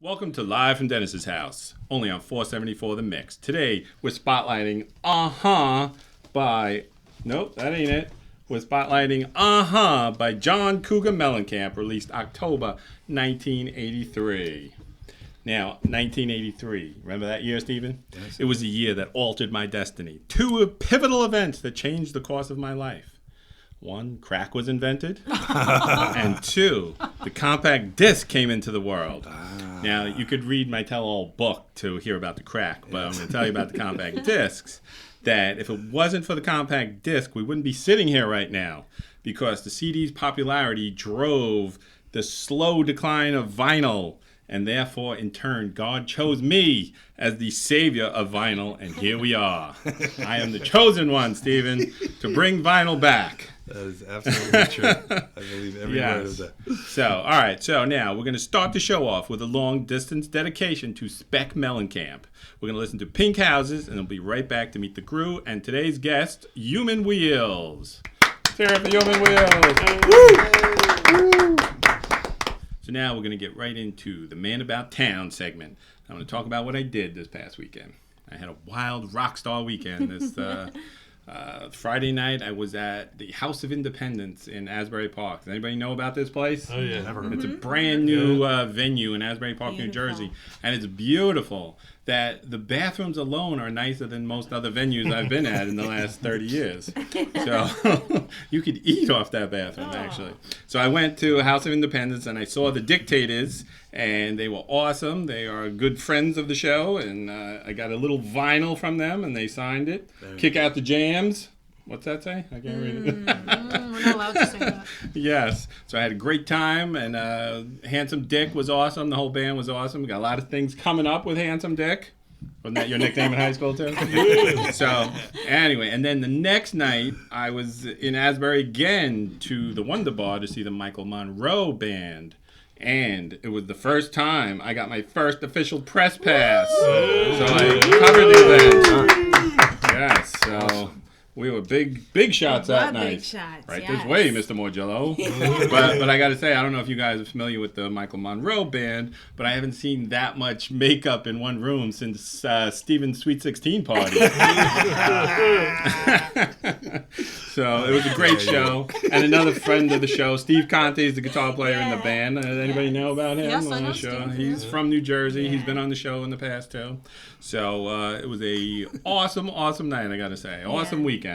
Welcome to Live from Dennis's house, only on 474 The Mix. Today, we're spotlighting by... Nope, that ain't it. We're spotlighting by John Cougar Mellencamp, released October 1983. Now, 1983. Remember that year, Stephen? Yes. It was a year that altered my destiny. Two pivotal events that changed the course of my life. One, crack was invented. And two, the compact disc came into the world. Now, you could read my tell-all book to hear about the crack, but I'm going to tell you about the compact discs, that if it wasn't for the compact disc, we wouldn't be sitting here right now, because the CD's popularity drove the slow decline of vinyl, and therefore, in turn, God chose me as the savior of vinyl, and here we are. I am the chosen one, Stephen, to bring vinyl back. That is absolutely true. I believe every word of that. So, all right. So now we're going to start the show off with a long-distance dedication to Spec Mellencamp. We're going to listen to Pink Houses, and we'll be right back to meet the crew and today's guest, Human Wheels. Let's hear it for Human Wheels. Woo! So now we're going to get right into the Man About Town segment. I'm going to talk about what I did this past weekend. I had a wild rock star weekend. This Friday night, I was at the House of Independence in Asbury Park. Does anybody know about this place? Oh, yeah. Never heard of it. It's a brand new venue in Asbury Park, New Jersey. And it's beautiful. That the bathrooms alone are nicer than most other venues I've been at in the last 30 years. So you could eat off that bathroom, actually. So I went to House of Independence and I saw the Dictators, and they were awesome. They are good friends of the show, and I got a little vinyl from them, and they signed it. Kick Out the Jams. What's that say? I can't read it. We're not allowed to say that. Yes. So I had a great time, and Handsome Dick was awesome. The whole band was awesome. We got a lot of things coming up with Handsome Dick. Wasn't that your nickname in high school, too? So, anyway, and then the next night, I was in Asbury again to the Wonder Bar to see the Michael Monroe Band. And it was the first time I got my first official press pass. So I covered the event. Yes, so... We were big shots that night. Big shots, right yes. this way, Mr. Morgello. but I got to say, I don't know if you guys are familiar with the Michael Monroe Band, but I haven't seen that much makeup in one room since Steven's Sweet 16 party. So it was a great show. And another friend of the show, Steve Conte, is the guitar player in the band. Anybody know about him yes, on the show? Steve. He's from New Jersey. He's been on the show in the past, too. So it was a awesome night, I got to say. Awesome weekend.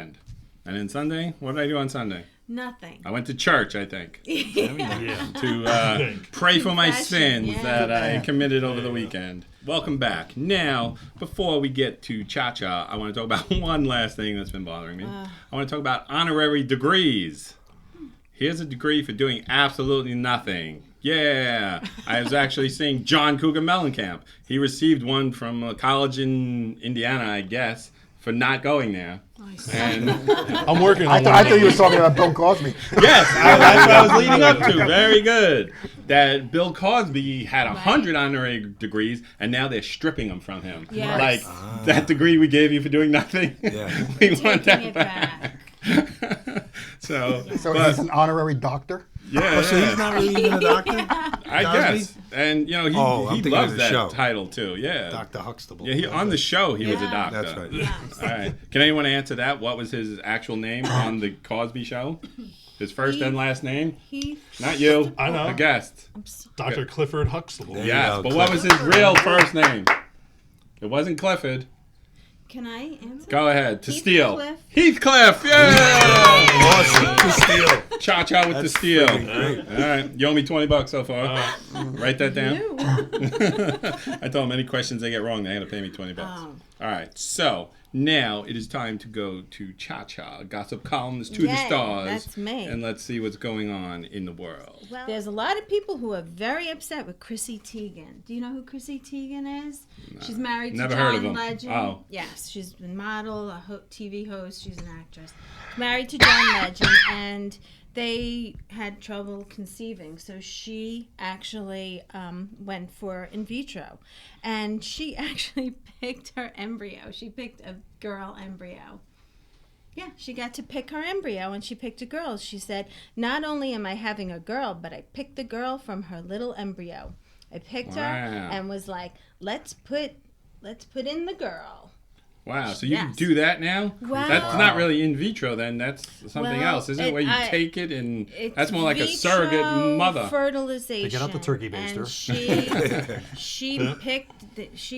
And then Sunday, what did I do on Sunday? Nothing. I went to church, I think, to pray for my sins that I committed over the weekend. Welcome back. Now, before we get to Cha-Cha, I want to talk about one last thing that's been bothering me. I want to talk about honorary degrees. Here's a degree for doing absolutely nothing. Yeah, I was actually seeing John Cougar Mellencamp. He received one from a college in Indiana, I guess, for not going there. Nice. And I'm working on I thought you were talking about Bill Cosby. Yes, that's what I was leading up to. Very good. That Bill Cosby had 100 honorary degrees, and now they're stripping them from him. Yes. Like, that degree we gave you for doing nothing, we want that back. So he's an honorary doctor? Yeah. So he's not really even a doctor? I guess. And, he loves that title, too. Yeah. Dr. Huxtable. Yeah, on the show, he was a doctor. That's right. Yes. All right. Can anyone answer that? What was his actual name on the Cosby show? His first and last name? Not you. I know. A guest. Dr. Clifford Huxtable. Yes, but what was his real first name? It wasn't Clifford. Can I answer? Go ahead. To steal. Heathcliff. Yeah! Awesome. To steal. Cha-cha with the steal. Great. All right. You owe me $20 so far. Write that down. I told them any questions they get wrong, they had to pay me $20. All right. So now it is time to go to Cha-Cha, gossip columns to the stars. That's me. And let's see what's going on in the world. Well, there's a lot of people who are very upset with Chrissy Teigen. Do you know who Chrissy Teigen is? No. She's married to John Legend. Oh. Yes, she's a model, a TV host. She's an actress. Married to John Legend, and they had trouble conceiving, so she actually went for in vitro, and she actually picked her embryo. She picked a girl embryo. Yeah, she got to pick her embryo, and she picked a girl. She said, "Not only am I having a girl, but I picked the girl from her little embryo." I picked her Wow. and was like, let's put in the girl. Wow, so you can Yes. do that now? Wow. That's not really in vitro then. That's something Well, else, isn't it? Where you take it and It's that's more like a vitro surrogate mother. fertilization. They get out the turkey and baster. she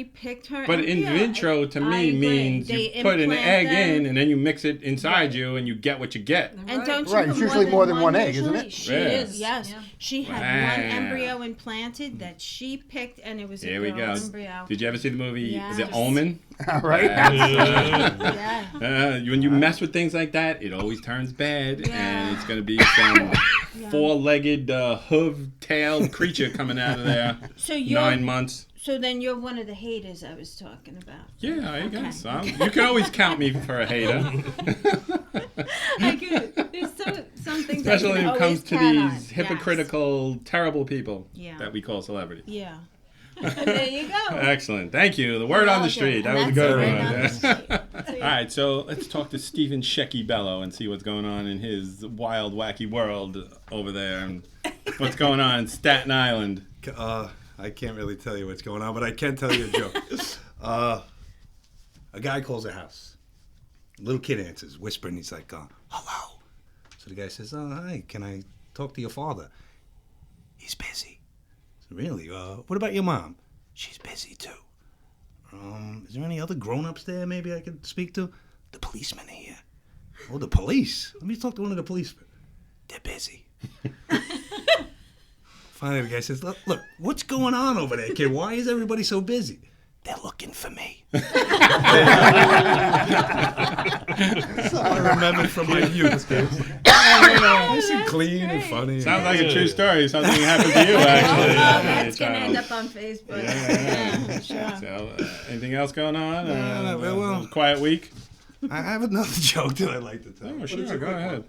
picked her. But in embryo. vitro to I me agree. means you They put an implant egg them. in and then you mix it inside you and you get what you get. And don't you Right, put it's usually more than one egg, usually? isn't it? She Yeah. is, yes. Yeah. She had Wow. one embryo implanted that she picked, and it was a Here we girl go. embryo. Did you ever see the movie? Is it Yes. Omen? Right? Yeah. When you mess with things like that, it always turns bad, Yeah. and it's going to be some four-legged, hoof-tailed creature coming out of there. So you're 9 months. So then you're one of the haters I was talking about. Yeah, I Okay. guess. You can always count me for a hater. I could. There's some things. I Especially can when it comes always to count on. these hypocritical, terrible people Yeah. that we call celebrities. Yes. Yeah. There you go. Excellent. Thank you. The word on the Okay, street. That and was a that's good the one. word on the street. All right, so let's talk to Stephen Shecky Bello and see what's going on in his wild, wacky world over there and what's going on in Staten Island. I can't really tell you what's going on, but I can tell you a joke. A guy calls a house. A little kid answers, whispering. He's like, hello. So the guy says, hi, can I talk to your father? He's busy. So, really? What about your mom? She's busy, too. Is there any other grown-ups there maybe I could speak to? The policemen are here. Oh, the police? Let me talk to one of the policemen. They're busy. Finally, the guy says, look, what's going on over there, kid? Why is everybody so busy? They're looking for me. I remember from my youth. Nice and clean and funny. Sounds like a true story. Something happened to you, actually. That's going to end up on Facebook. Yeah, sure. So, anything else going on? well, Quiet week? I have another joke that I'd like to tell. Oh, But sure. it's a Go quick ahead. one.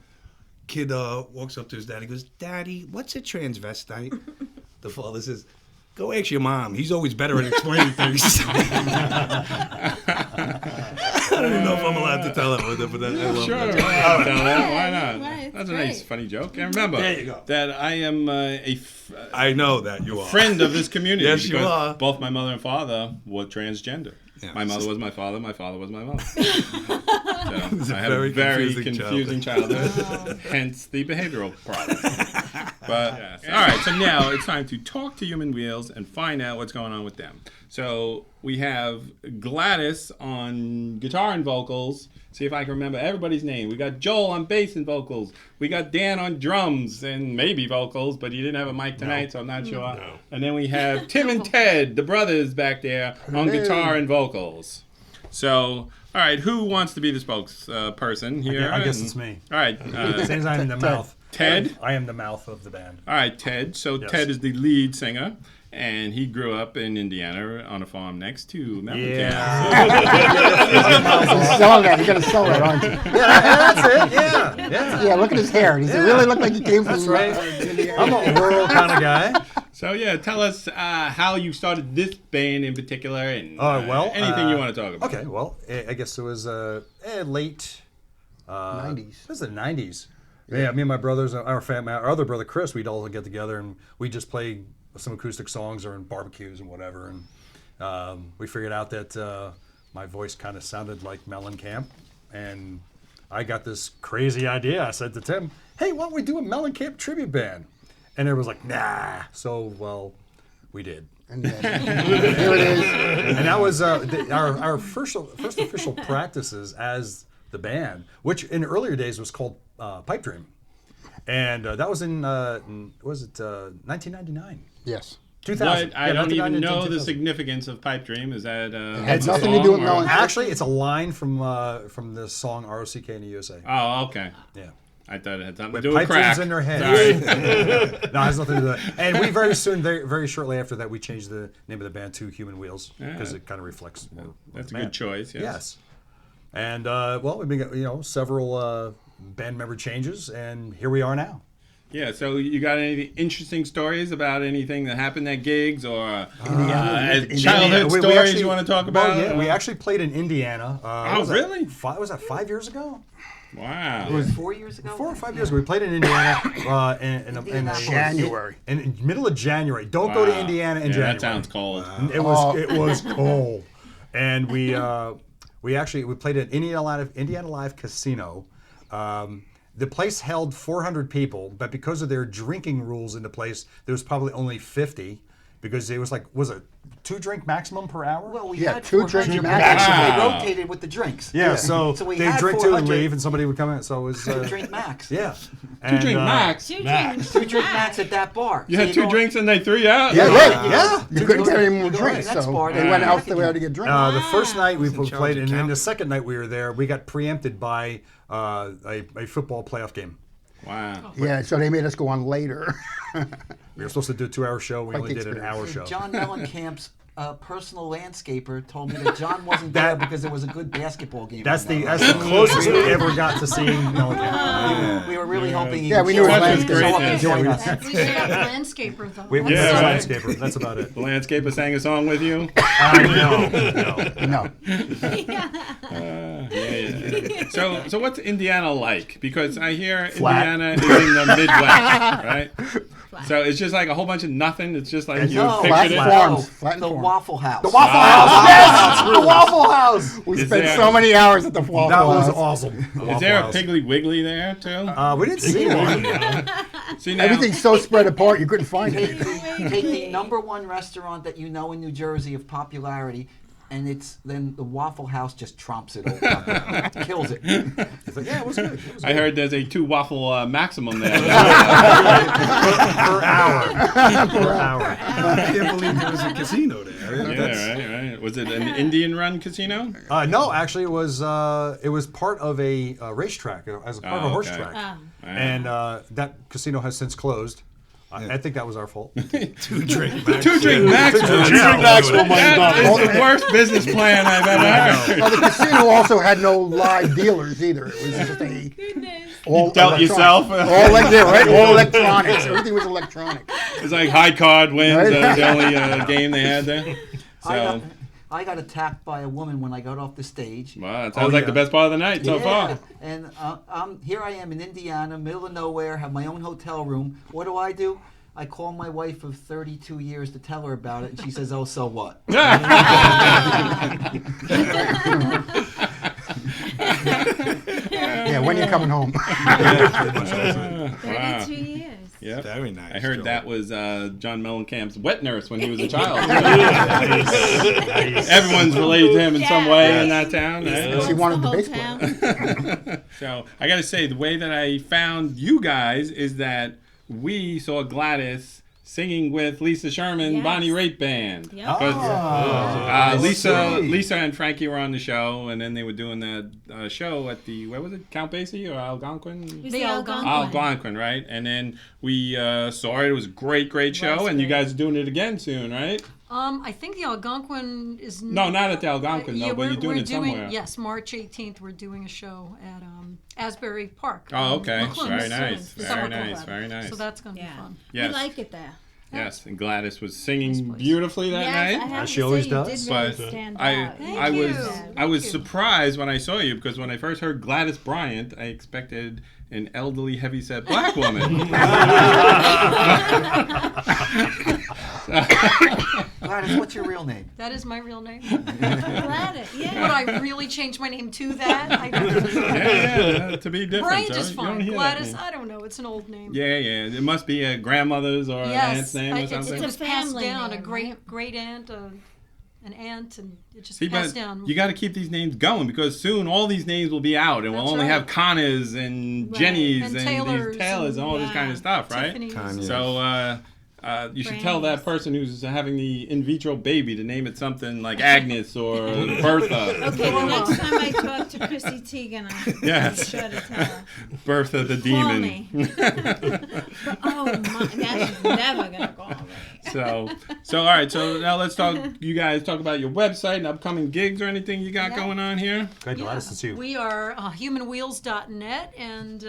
Kid walks up to his dad. He goes, Daddy, what's a transvestite? The father says, go ask your mom. He's always better at explaining things. I don't even know if I'm allowed to tell it, but I love Sure. that. Why not? Right, That's a great. nice, funny joke. And remember There you go. that I am I know that you are. friend of this community. Yes, you because are. Both my mother and father were transgender. Yeah. My mother was my father. My father was my mother. So I a had a very very confusing confusing childhood. Hence the behavioral problem. But all right, so now it's time to talk to Human Wheels and find out what's going on with them. So we have Gladys on guitar and vocals. See if I can remember everybody's name. We got Joel on bass and vocals. We got Dan on drums and maybe vocals, but he didn't have a mic tonight, so I'm not sure. No. And then we have Tim and Ted, the brothers back there, on guitar and vocals. So, all right, who wants to be the spokesperson here? I guess And- it's me. All right, Since I'm the mouth. Ted. I am the mouth of the band. All right, Ted. So Yes. Ted is the lead singer, and he grew up in Indiana on a farm next to Mellencamp. Sell that. You got to sell that, aren't you? That's it. Yeah. Yeah, look at his hair. Does it really look like he came from That's right. Indiana? I'm a rural kind of guy. So yeah, tell us how you started this band in particular, and anything you want to talk about. Okay, well, I guess it was late 90s. It was the 90s. Yeah, me and my brothers, our other brother Chris, we'd all get together and we'd just play some acoustic songs or in barbecues and whatever. And we figured out that my voice kind of sounded like Mellencamp. And I got this crazy idea. I said to Tim, hey, why don't we do a Mellencamp tribute band? And everyone was like, nah. So, well, we did. And here it is. And that was our first official practices as the band, which in earlier days was called Pipe Dream. And that was in, 1999? Yes. 2000. But I Yeah, don't even 1999 know to the 2000. significance of Pipe Dream. Is that had a nothing to song do with or- Mellencamp. Actually, it's a line from the song ROCK in the USA. Oh, okay. Yeah. I thought it had something With to do with pipe dreams crack. in their head. Sorry. No, it has nothing to do with that. And we very shortly after that, we changed the name of the band to Human Wheels because it kind of reflects more. That's a the band. good choice. Yes. Yes. And well, we've been several band member changes, and here we are now. Yeah. So you got any interesting stories about anything that happened at gigs or childhood Yeah, we stories actually- you want to talk well, about? yeah, we actually played in Indiana. Oh, really? Was that 5 years ago? Wow. It was 4 years ago. 4 or 5 years ago. We played in Indiana in January. in middle of January. Don't go to Indiana in January. That sounds cold. It was cold, and we played at Indiana Live Casino. The place held 400 people, but because of their drinking rules in the place, there was probably only 50 because it was like, was it 2-drink maximum per hour? Well, we Yeah, had 2 400 drinks people. maximum. They rotated with the drinks. Yeah, so So we they had drink 2 and 400. leave, and somebody would come in. So it was 2 drink max. yeah. 2 drink max. 2 drinks. 2 drink max at that bar. You So had 2 go- drinks and they threw you out? Yeah, right. Yeah. You couldn't get any more go to drinks, the next so bar, they then went you out have to there get- to get drinks. The first night we in charge played, of and then the counting. second night we were there, we got preempted by a football playoff game. Wow. Yeah, so they made us go on later. We were supposed to do a 2-hour show. We Quite only the did an hour show. John Mellencamp's personal landscaper told me that John wasn't there because there was a good basketball game. That's on the that that's night. the closest we ever got to seeing Mellencamp. We were really hoping he Yeah, would we show knew up his and show up and landscaper. join Yeah, us. At least you got the landscaper, though. We That's yeah, right. landscaper. That's about it. The landscaper sang a song with you? No. No. Yeah. So what's Indiana like? Because I hear Flat. Indiana is in the Midwest, right? So it's just like a whole bunch of nothing. It's just like you No, pictured it. flat farms. Flat the farms. Waffle House. The Waffle House! Yes! The Waffle House! We Is spent there- so many hours at the Waffle That was House. awesome. Is there a Piggly Wiggly there too? We didn't see one. See now, Everything's so spread apart, you couldn't find Take it. the #1 restaurant that you know in New Jersey of popularity, and then the Waffle House just trumps it over. Kills it. It's like, yeah, it was good. It was I heard there's a 2 waffle maximum there. per hour. Per hour. I can't believe there was a casino there. Yeah, right. Was it an Indian-run casino? No, actually, it was part of a racetrack, as a part of a horse okay. track, and that casino has since closed. I think that was our fault. 2 drink max. 2 drink maximum. That is the worst business plan I've ever heard. Well, the casino also had no live dealers either. It was just a Goodness. all dealt electronic. yourself? All right? All electronics. Everything was electronic. It's like high card wins. Right. That was the only game they had there. So, I got attacked by a woman when I got off the stage. wow, it sounds like the best part of the night so far. And here I am in Indiana, middle of nowhere, have my own hotel room. What do? I call my wife of 32 years to tell her about it, and she says, "Oh, so what?" Yeah, when you coming home? 32 years. Yep. Very nice. I heard Joe. that was John Mellencamp's wet nurse when he was a child. Everyone's related to him in some way in that town. Right? She wanted the whole bass town. player. So I got to say, the way that I found you guys is that we saw Gladys singing with Lisa Sherman, Yes. Bonnie Raitt Band. Yep. Lisa and Frankie were on the show, and then they were doing that show at the, where was it, Count Basie or Algonquin? It was The the Algonquin. Algonquin, right? And then we saw it. It was a great show, and you great. guys are doing it again soon, right? I think the Algonquin is... No, not at the Algonquin, though, but you're doing it somewhere. Yes, March 18th, we're doing a show at Asbury Park. Oh, okay. McClellan, Very nice. Summer Very Club. nice. Very nice. So that's going to be Yeah. fun. Yes. We like it there. Yes, and Gladys was singing Nice place. beautifully that Yes, night. I have She to always say, does. You did really But stand I out. Thank I you. was Thank you. surprised when I saw you, because when I first heard Gladys Bryant, I expected an elderly, heavyset black woman. Gladys, what's your real name? That is my real name. Gladys, Would yeah. I really change my name to that? I don't yeah, to be different. Bryant so is you don't fine. hear that Gladys, name. I don't know. It's an old name. Yeah. It must be a grandmother's or an aunt's name or It something. was It's a passed family down. A name, great aunt, an aunt, and it just See, passed but down. you got to keep these names going, because soon all these names will be out, and we'll That's only right. have Connors and Right. Jennies And and Taylors these Taylors and all this yeah. kind of stuff, right? Tiffany's. Kanye. So you should tell that Brands. person who's having the in vitro baby to name it something like Agnes or Bertha. Okay, the next time I talk to Chrissy Teigen, I'll Yes. be sure to tell her. Bertha the Call demon. me. Oh my, that's never gonna call me. So all right. So now let's talk. You guys talk about your website and upcoming gigs or anything you got Yeah. going on here. Great, Gladys, it's you. We are humanwheels.net, and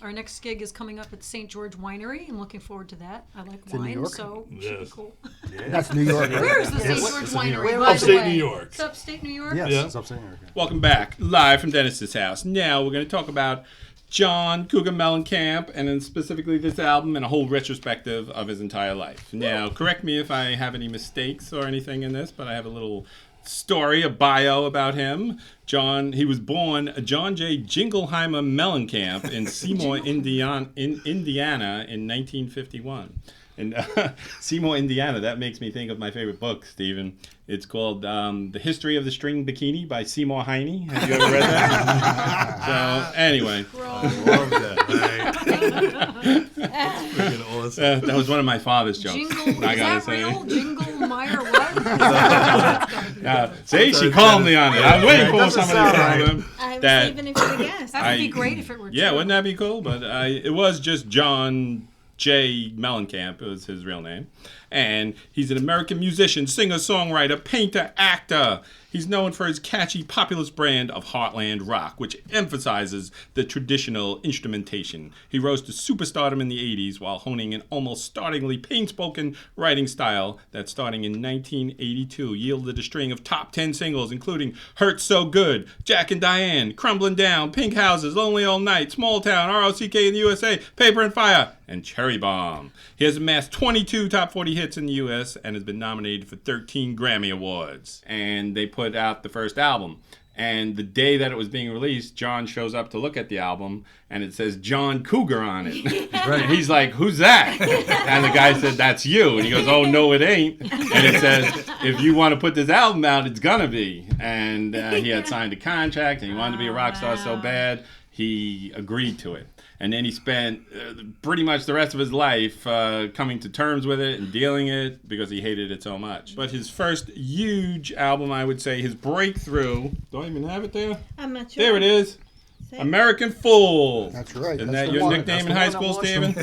our next gig is coming up at St. George Winery. I'm looking forward to that. I like It's in wine. York. so it should be cool. That's New York. Right? Where is the St. Yes, George it's in New Winery, York. by the Upstate way? New York. It's upstate New York? Yes. Yeah. It's upstate New York. Welcome back, live from Dennis's house. Now we're going to talk about John Cougar Mellencamp, and then specifically this album and a whole retrospective of his entire life. Now, correct me if I have any mistakes or anything in this, but I have a little story, a bio about him. He was born John J. Jingleheimer Mellencamp in Seymour, Indiana, in 1951. In Seymour, Indiana. That makes me think of my favorite book, Stephen. It's called The History of the String Bikini by Seymour Heine. Have you ever read that? So, anyway. Love that. That's freaking awesome. That was one of my father's jokes. Jingle, I is gotta that say. real? Jingle Meyer what? See, she called me on it. I was waiting for somebody to call him. I was That- leaving it for the guest. That would be I- great if it were Yeah, true. wouldn't that be cool? But it was just John J. Mellencamp. It was his real name. And he's an American musician, singer, songwriter, painter, actor. He's known for his catchy populist brand of Heartland rock, which emphasizes the traditional instrumentation. He rose to superstardom in the 80s while honing an almost startlingly plain-spoken writing style that, starting in 1982, yielded a string of top 10 singles, including Hurt So Good, Jack and Diane, Crumbling Down, Pink Houses, Lonely All Night, Small Town, ROCK in the USA, Paper and Fire, and Cherry Bomb. He has amassed 22 top 40 hits in the U.S. and has been nominated for 13 Grammy Awards. And they put out the first album. And the day that it was being released, John shows up to look at the album, and it says John Cougar on it. Right. And he's like, "Who's that?" And the guy said, "That's you." And he goes, "Oh, no, it ain't." And it says, "If you want to put this album out, it's gonna be." And he had signed a contract, and he wanted to be a rock star so bad, he agreed to it. And then he spent pretty much the rest of his life coming to terms with it and dealing it because he hated it so much. But his first huge album, I would say, his breakthrough. Do I even have it there? I'm not sure. There it is. Say it. American Fool. That's right. Isn't That's that the your one. nickname in high school, Stephen?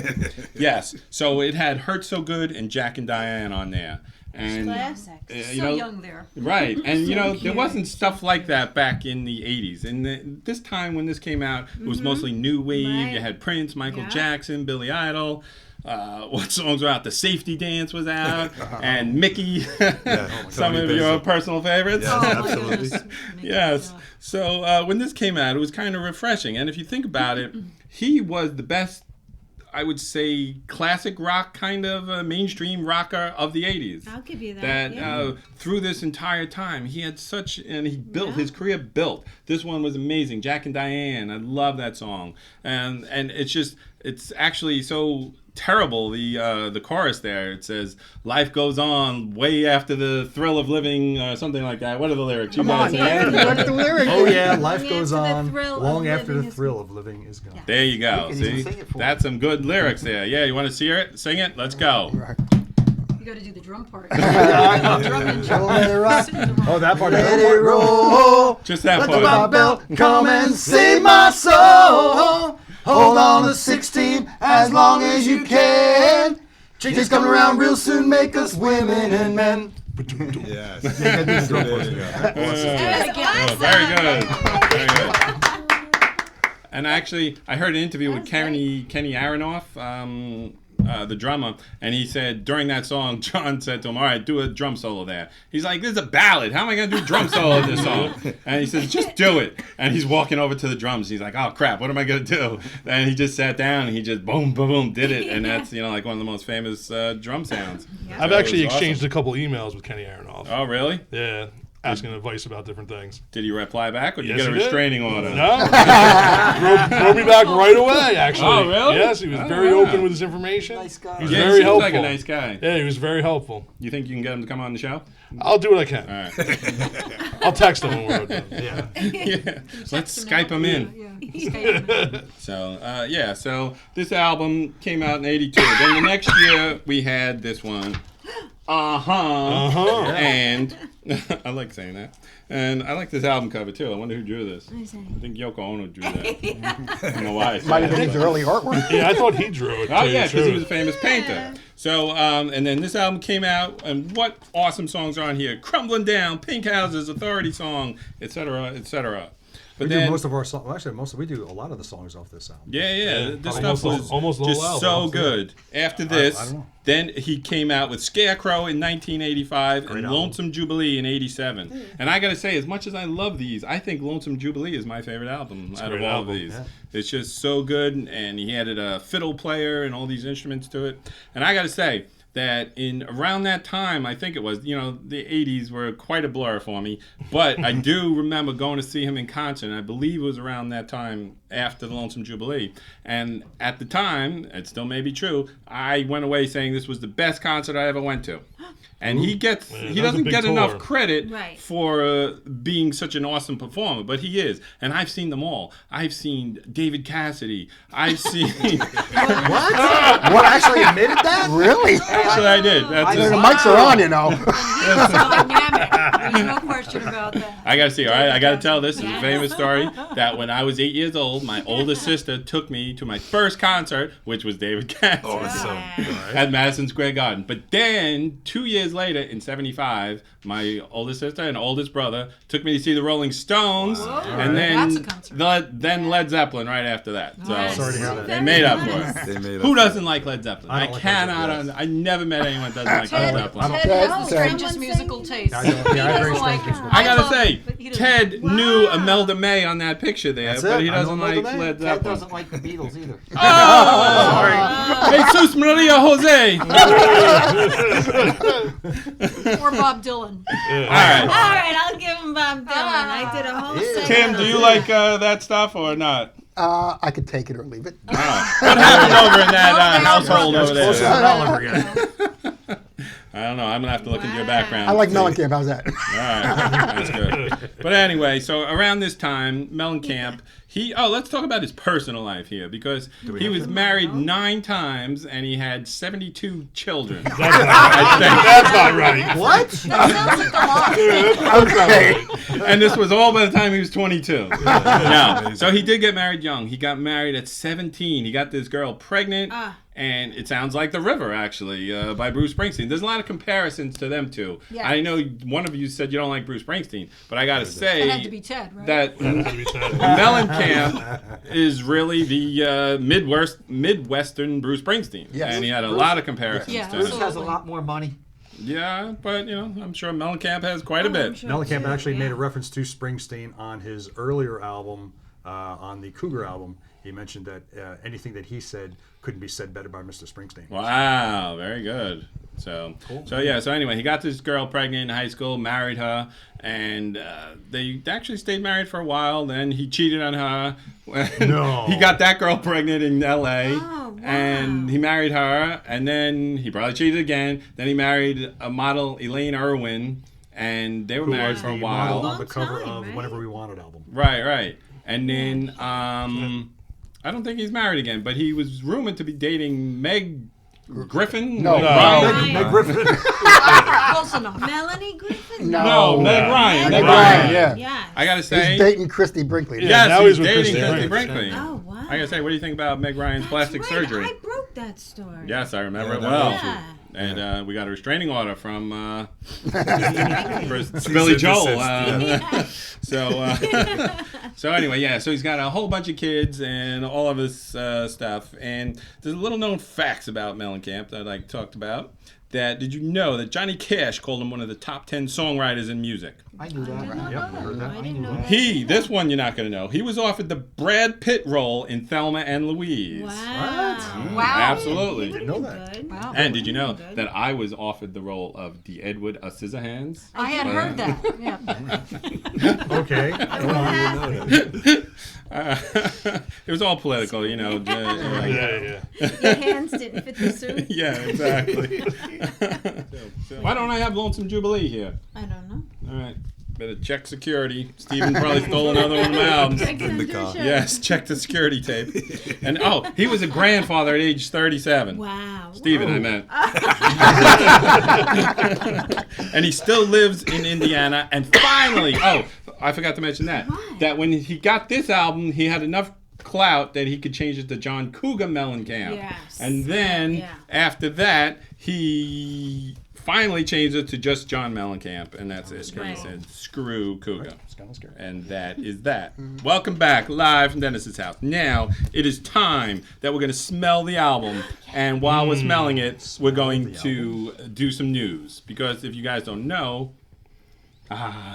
Yes. So it had Hurt So Good and Jack and Diane on there. And Classics. So young there. right, and you know, there cute. wasn't stuff like that back in the 80s. And this time when this came out, it was mostly new wave. Right. You had Prince, Michael Yeah. Jackson, Billy Idol. What songs were out? The Safety Dance was out. And Mickey, some Tony of your Bennett. personal favorites. Yeah. Oh, my Absolutely. goodness. Yes. Yeah. So when this came out, it was kind of refreshing. And if you think about it, he was the best, I would say, classic rock kind of mainstream rocker of the 80s. I'll give you that. That yeah. through this entire time, he had such, and he built Yeah. his career built. This one was amazing. Jack and Diane, I love that song, and it's actually so terrible. The chorus there, it says, "Life goes on way after the thrill of living," something like that. What are the lyrics? You Come on, guys say man. it? Look at the lyrics. Oh yeah, life Long goes after the on thrill of long after living the is- thrill of living is gone. There you go. You can even See, sing it for that's some good lyrics there. Yeah, you want to see it? Sing it. Let's go. You got to do the drum part. Let it rock. Oh, that part. Let it roll. Just that Let the part. bell come and save my soul. Hold on to 16 as long as you can. Changes coming around real soon, make us women and men. Yes. That was Oh, awesome. very good. Very good. And actually, I heard an interview with Kenny Aronoff, the drummer, and he said during that song, John said to him, "All right, do a drum solo there." He's like, "This is a ballad. How am I going to do drum solo in this song?" And he says, "Just do it." And he's walking over to the drums. He's like, "Oh crap, what am I going to do?" And he just sat down and he just boom, boom, boom, did it. And that's like one of the most famous drum sounds. I've So it actually was exchanged awesome. a couple emails with Kenny Aronoff. Oh, really? Yeah, asking advice about different things. Did he reply back, or did Yes, you get a he did. restraining order? No, throw me back right away. Actually. Oh, really? Yes, he was very wow. open with his information. Nice guy. He was Yeah, very he seems helpful. like a nice guy. Yeah, he was very helpful. You think you can get him to come on the show? I'll do what I can. All right. I'll text him when we're done. Yeah. Yeah. Let's Text Skype him in. Yeah. Skype him in. So, so this album came out in 82. Then the next year, we had this one. Uh-huh. And I like saying that. And I like this album cover, too. I wonder who drew this. I say. I think Yoko Ono drew that. I don't know why. I said Might have that, been his but- early artwork. Yeah, I thought he drew it. Oh, to yeah, tell because you he the was a famous painter. So, and then this album came out, and what awesome songs are on here? Crumbling Down, Pink Houses, Authority Song, etc., etc. But We then, do most of our songs. Well, actually, we do a lot of the songs off this album. yeah, this Almost stuff was almost the whole just album, so almost, yeah. good. After this, I don't know. then he came out with Scarecrow in 1985 and album. Lonesome Jubilee in 87. And I gotta say, as much as I love these, I think Lonesome Jubilee is my favorite album out of great all album, of these. yeah. It's just so good, and he added a fiddle player and all these instruments to it. And I gotta say that in around that time, I think it was, the 80s were quite a blur for me, but I do remember going to see him in concert, and I believe it was around that time after the Lonesome Jubilee. And at the time, it still may be true, I went away saying this was the best concert I ever went to. And he that was doesn't a big get enough tour. credit Right. for being such an awesome performer, but he is. And I've seen them all. I've seen David Cassidy. I've seen. What? Actually admitted that? Really? Actually, I did. That's The just- mics are on, you know. He's dynamic. There's no question about that. I gotta see, all right? I gotta tell this. It's a famous story that when I was 8 years old, my oldest sister took me to my first concert, which was David Cassidy at Madison Square Garden. But then, 2 years later, in 75, my oldest sister and oldest brother took me to see the Rolling Stones, and That's a then concert. then Led Zeppelin right after that. So Nice. Sorry to hear that. they made up for it. They made up Who for doesn't like Led Zeppelin? I I, don't like Led cannot. Zeppelin. I never met anyone that doesn't like Ted, Led Zeppelin. Ted has the Ted. strangest musical taste. I don't- yeah, I He agree, doesn't like strange musical I gotta love say, it, but he doesn't. Ted knew Imelda May on that picture there, That's but it. he I know doesn't Imelda like May. Led Ted Zeppelin. doesn't like the Beatles either. Oh, Jesus Maria Jose. Or Bob Dylan. All right, All right, I'll give him Bob Dylan. I did a whole segment. Tim, do you like that stuff or not? I could take it or leave it. What happened over in that household over Close to there? Oliver again. I don't know. I'm gonna have to look into your background. I like See. Mellencamp. How's that? All right, that's good. But anyway, so around this time, Mellencamp, let's talk about his personal life here, because he was married 9 times and he had 72 children. That's not right. What? That sounds like a lot. Okay. And this was all by the time he was 22. No, so he did get married young. He got married at 17. He got this girl pregnant. And it sounds like The River, actually, by Bruce Springsteen. There's a lot of comparisons to them two. Yeah. I know one of you said you don't like Bruce Springsteen, but I got to say It had to be Ted, right? that That's be sad. Mellencamp is really the Midwestern Bruce Springsteen. Yes. And he had a lot of comparisons Yeah, to Bruce him. has a lot more money. Yeah, but, I'm sure Mellencamp has quite a bit. Mellencamp actually made a reference to Springsteen on his earlier album, on the Cougar album. He mentioned that anything that he said couldn't be said better by Mr. Springsteen. Wow, very good. So anyway, he got this girl pregnant in high school, married her, and they actually stayed married for a while. Then he cheated on her. No. He got that girl pregnant in L.A. Oh, wow. And he married her, and then he probably cheated again. Then he married a model, Elaine Irwin, and they were married for a Model while. on the cover time, of right? Whenever We Wanted album. Right. And then I don't think he's married again, but he was rumored to be dating Meg Griffin. No. Meg Ryan? Ryan. Meg Griffin. Close enough. Melanie Griffin? No, Meg Ryan. Meg Meg Ryan, Ryan. yeah. Yes. I gotta say, He's dating Christy Brinkley. yes, now he's he's with dating Christy Christy Brinkley. Brinkley. Oh, wow. I gotta say, what do you think about Meg Ryan's plastic That's right. surgery? I broke that story. Yes, I remember it Yeah, well. Yeah. And we got a restraining order from for Cease Billy and Joel. desist, So anyway, yeah. So he's got a whole bunch of kids and all of his stuff. And there's little known facts about Mellencamp that I talked about. Did you know that Johnny Cash called him one of the top 10 songwriters in music? I knew that. Yep, I heard that. I didn't know that. This one you're not going to know. He was offered the Brad Pitt role in Thelma and Louise. Wow. Wow. Absolutely. Didn't know that. Good. Wow. And did you know Good. that I was offered the role of the Edward Scissorhands? I had heard that. Yeah. Okay. It was all political, Yeah. Your hands didn't fit the suit? Yeah, exactly. Why don't I have Lonesome Jubilee here? I don't know. All right. Better check security. Steven probably stole another one of my albums. In the car. Yes, check the security tape. And he was a grandfather at age 37. Wow. Steven, I meant. And he still lives in Indiana. And finally, I forgot to mention that. What? That when he got this album, he had enough clout that he could change it to John Cougar Mellencamp. Yes. And then Yeah. after that, he finally changed it to just John Mellencamp, and that's it. Right. He said, "Screw Cougar." It's kind of scary. And that is that. Welcome back, live from Dennis's house. Now, it is time that we're going to smell the album. And while we're smelling it, we're going to do some news. Because if you guys don't know,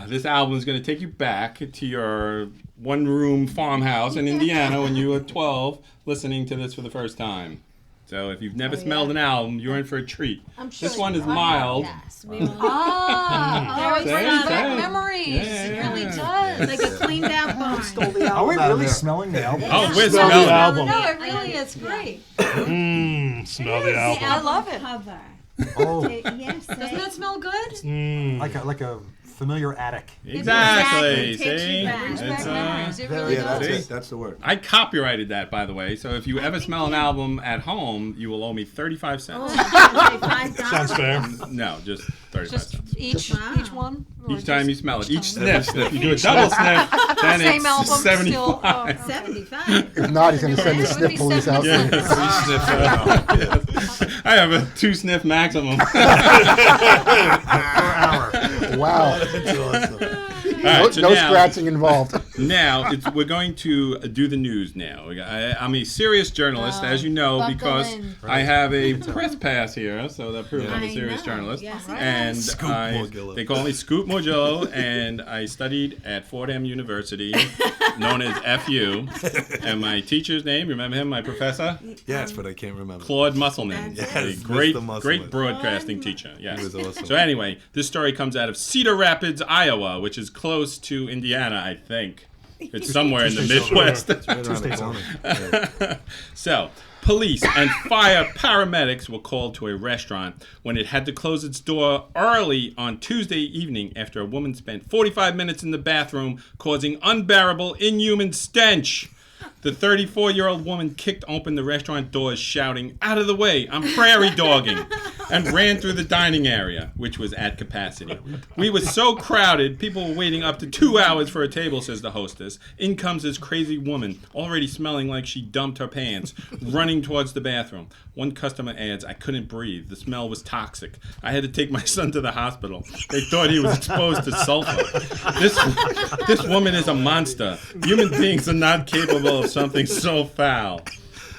this album is going to take you back to your one-room farmhouse in Indiana when you were 12, listening to this for the first time. So if you've never smelled an album, you're in for a treat. I'm sure This one is mild. Yes, we will. Oh, it Say, brings say. back memories. Yeah, It really yeah. does. Like a cleaned out barn. Stole the Are we album out of really there. smelling the album? Oh, we're Smell the smelling. album. No, it really is great. Smell the album. I love it. Cover. Oh, Yes. Doesn't that smell good? like a familiar attic. Exactly. Exactly. Takes See? you back. Brings It's, back memories. It really Yeah, that's does. it. That's the word. I copyrighted that, by the way. So if you ever smell an album at home, you will owe me 35 cents. $5. Sounds fair. No, just 35 Just cents. each one? Or Each time just you smell it. Each time? sniff. If you do a double sniff, then Same it's album, still. 75. Oh, 75. If not, he's going to send the That would sniff be police out. 70 Yes. cents. I have a 2-sniff maximum. Per hour. Wow. That's awesome. All right, so No now, scratching involved. Now we're going to do the news now. I'm a serious journalist, as you know, buckle because in. I have a press pass here, so that proves I'm a I serious know. journalist. Yes, And Scoop Morgillo. they call me Scoop Morgillo, and I studied at Fordham University, known as FU. And my teacher's name, remember him, my professor? Yes, but I can't remember. Claude Musselman, That's a it. great, Mr. Musselman. great broadcasting teacher. Yes. He was awesome. So anyway, this story comes out of Cedar Rapids, Iowa, which is close to Indiana, I think. It's somewhere in the Midwest. Right around the corner. Yeah. So, police and fire paramedics were called to a restaurant when it had to close its door early on Tuesday evening after a woman spent 45 minutes in the bathroom, causing unbearable, inhuman stench. The 34-year-old woman kicked open the restaurant doors, shouting, "Out of the way, I'm prairie dogging," and ran through the dining area, which was at capacity. "We were so crowded, people were waiting up to 2 hours for a table," says the hostess. In comes this crazy woman, already smelling like she dumped her pants, running towards the bathroom. One customer adds, "I couldn't breathe. The smell was toxic. I had to take my son to the hospital. They thought he was exposed to sulfur. This woman is a monster. Human beings are not capable of something so foul."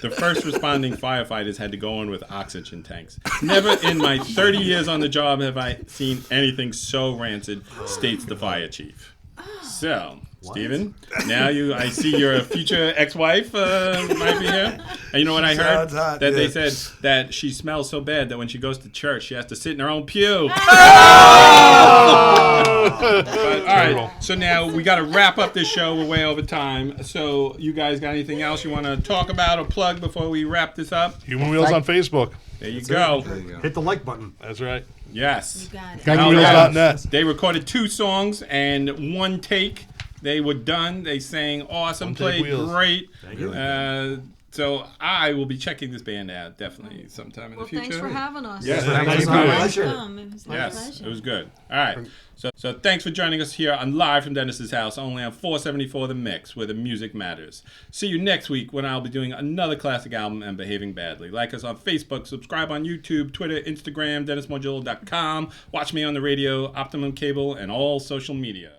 The first responding firefighters had to go in with oxygen tanks. "Never in my 30 years on the job have I seen anything so rancid," states the fire chief. So, Stephen, now I see your future ex-wife might be here. And you know what I heard? Sounds hot, That they yeah. said that she smells so bad that when she goes to church, she has to sit in her own pew. But, all right, so now we got to wrap up this show. We're way over time. So you guys got anything else you want to talk about or plug before we wrap this up? Human Wheels on Facebook. There you go. There you go. Hit the like button. That's right. Yes. Got it. HumanWheels.net. They recorded 2 songs and 1 take. They were done. They sang awesome, One take played wheels. great. you. So I will be checking this band out definitely sometime in Well, the future. thanks for having us. Yes, Thank thank you. you. Pleasure. It was my Yes, pleasure. it was good. All right. So thanks for joining us here on Live from Dennis's house, only on 474 The Mix, where the music matters. See you next week when I'll be doing another classic album and behaving badly. Like us on Facebook, subscribe on YouTube, Twitter, Instagram, DennisMorgillo.com. Watch me on the radio, Optimum Cable, and all social media.